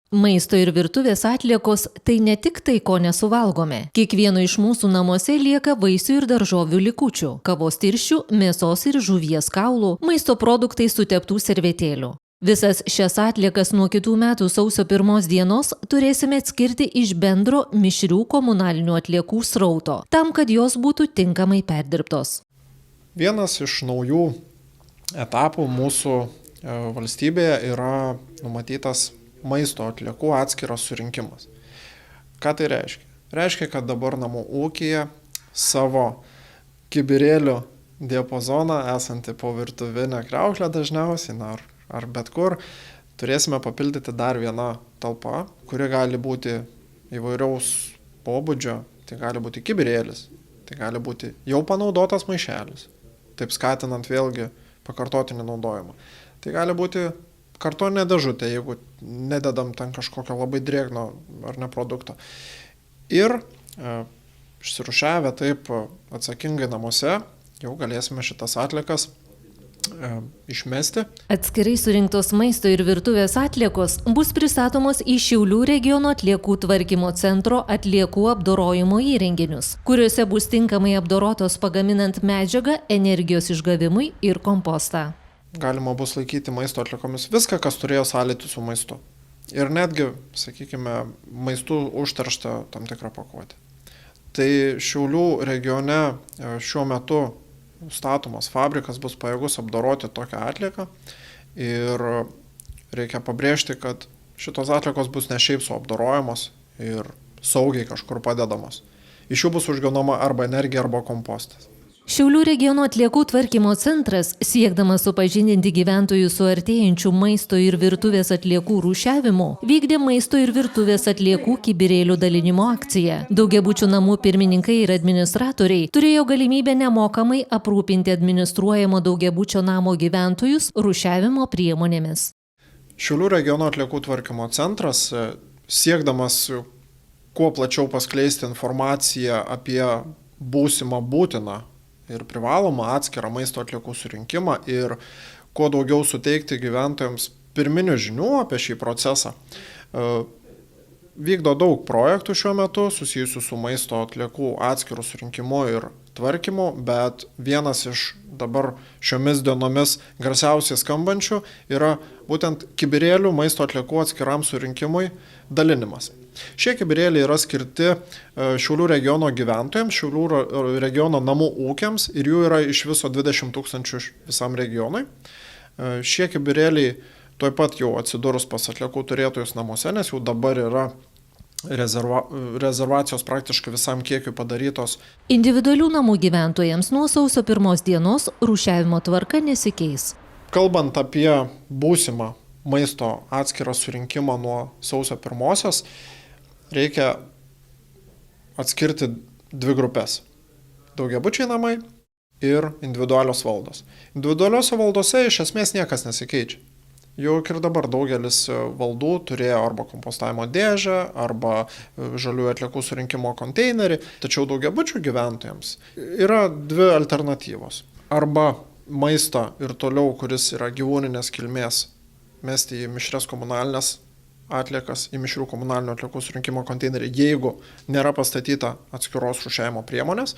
Maisto ir virtuvės atliekos – tai ne tik tai, ko nesuvalgome. Kiekvieno iš mūsų namuose lieka vaisių ir daržovių likučių, kavos tirščių, mėsos ir žuvies kaulų, maisto produktai suteptų servetėlių. Visas šias atliekas nuo kitų metų sausio 1 dienos turėsime atskirti iš bendro mišrių komunalinių atliekų srauto, tam, kad jos būtų tinkamai perdirbtos. Vienas iš naujų etapų mūsų valstybėje yra numatytas maisto atliekų atskiras surinkimas. Ką tai reiškia? Reiškia, kad dabar namų ūkyje savo kibirėlių diapazoną esantį po virtuvinę kriauklę dažniausiai, ar bet kur, turėsime papildyti dar vieną talpą, kuri gali būti įvairiaus pobūdžio. Tai gali būti kibirėlis, tai gali būti jau panaudotas maišelis, taip skatinant vėlgi pakartotinį naudojimą. Tai gali būti kartoninė dėžutė, jeigu nededam ten kažkokio labai drėgno ar ne produkto. Ir išsirūšiavę taip atsakingai namuose, jau galėsime šitas atliekas išmesti. Atskirai surinktos maisto ir virtuvės atliekos bus pristatomos į Šiaulių regiono atliekų tvarkymo centro atliekų apdorojimo įrenginius, kuriuose bus tinkamai apdorotos pagaminant medžiagą energijos išgavimui ir kompostą. Galima bus laikyti maisto atliekomis viską, kas turėjo sąlytį su maistu. Ir netgi, sakykime, maistu užterštą tam tikrą pakuotę. Tai Šiaulių regione šiuo metu statomas fabrikas bus pajėgus apdoroti tokią atlieką. Ir reikia pabrėžti, kad šitos atliekos bus ne šiaip su apdorojamos ir saugiai kažkur padedamos. Iš jų bus užgaunama arba energija, arba kompostas. Šiaulių regiono atliekų tvarkymo centras, siekdamas supažindinti gyventojus su artėjančiu maisto ir virtuvės atliekų rūšiavimu, vykdė maisto ir virtuvės atliekų kibirėlių dalinimo akciją. Daugiabučių namų pirmininkai ir administratoriai turėjo galimybę nemokamai aprūpinti administruojamo daugiabučio namo gyventojus rūšiavimo priemonėmis. Šiaulių regiono atliekų tvarkymo centras, siekdamas kuo plačiau paskleisti informaciją apie būsimą būtiną ir privalomą atskirą maisto atliekų surinkimą ir kuo daugiau suteikti gyventojams pirminių žinių apie šį procesą. Vykdo daug projektų šiuo metu susijusių su maisto atliekų atskirų surinkimu ir tvarkymu, bet vienas iš dabar šiomis dienomis garsiausiai skambančių yra būtent kibirėlių maisto atliekų atskiram surinkimui dalinimas. Šie kibirėliai yra skirti Šiaulių regiono gyventojams, Šiaulių regiono namų ūkiams ir jų yra iš viso 20 000 visam regionui. Šie kibirėliai tuoj pat jau atsidurs pas atliekų turėtojus namuose, nes jau dabar yra rezervacijos praktiškai visam kiekiu padarytos. Individualių namų gyventojams nuo sausio 1 dienos rūšiavimo tvarka nesikeis. Kalbant apie būsimą maisto atskirą surinkimą nuo sausio 1, reikia atskirti dvi grupės – daugiabučiai namai ir individualios valdos. Individualiose valdose iš esmės niekas nesikeičia. Juk ir dabar daugelis valdų turėjo arba kompostavimo dėžę, arba žaliųjų atliekų surinkimo konteinerį, tačiau daugiabučių gyventojams yra dvi alternatyvos. Arba maistą ir toliau, kuris yra gyvūninės kilmės, mesti į mišrias komunalinės atliekas, į mišrių komunalinių atliekų surinkimo konteinerį, jeigu nėra pastatyta atskiros rūšiavimo priemonės,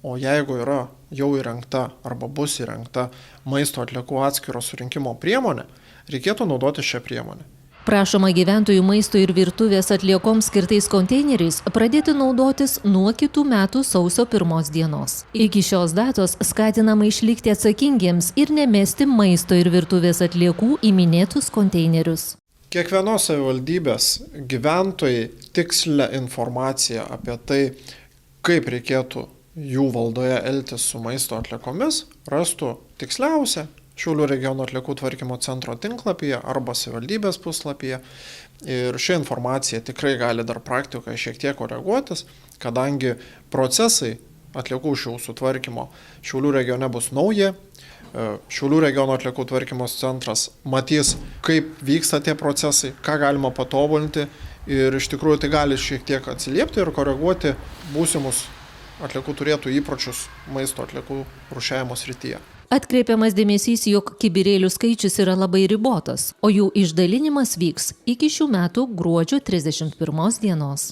o jeigu yra jau įrengta arba bus įrengta maisto atliekų atskiro surinkimo priemonė, reikėtų naudoti šią priemonę. Prašoma gyventojų maisto ir virtuvės atliekoms skirtais konteineriais pradėti naudotis nuo kitų metų sausio 1 dienos. Iki šios datos skatinama išlikti atsakingiems ir nemesti maisto ir virtuvės atliekų į minėtus konteinerius. Kiekvienos savivaldybės gyventojai tikslę informaciją apie tai, kaip reikėtų jų valdoje elgtis su maisto atliekomis, rastų tiksliausia Šiaulių regiono atliekų tvarkymo centro tinklapyje arba savivaldybės puslapyje. Ir ši informacija tikrai gali dar praktikoje šiek tiek koreguotis, kadangi procesai atliekų šių sutvarkymo Šiaulių regione bus nauji. Šiaulių regiono atliekų tvarkymo centras matys, kaip vyksta tie procesai, ką galima patobulinti ir iš tikrųjų tai gali šiek tiek atsiliepti ir koreguoti būsimus atliekų turėtų įpročius maisto atliekų rūšiavimo srityje. Atkreipiamas dėmesys, jog kibirėlių skaičius yra labai ribotas, o jų išdalinimas vyks iki šių metų gruodžio 31 dienos.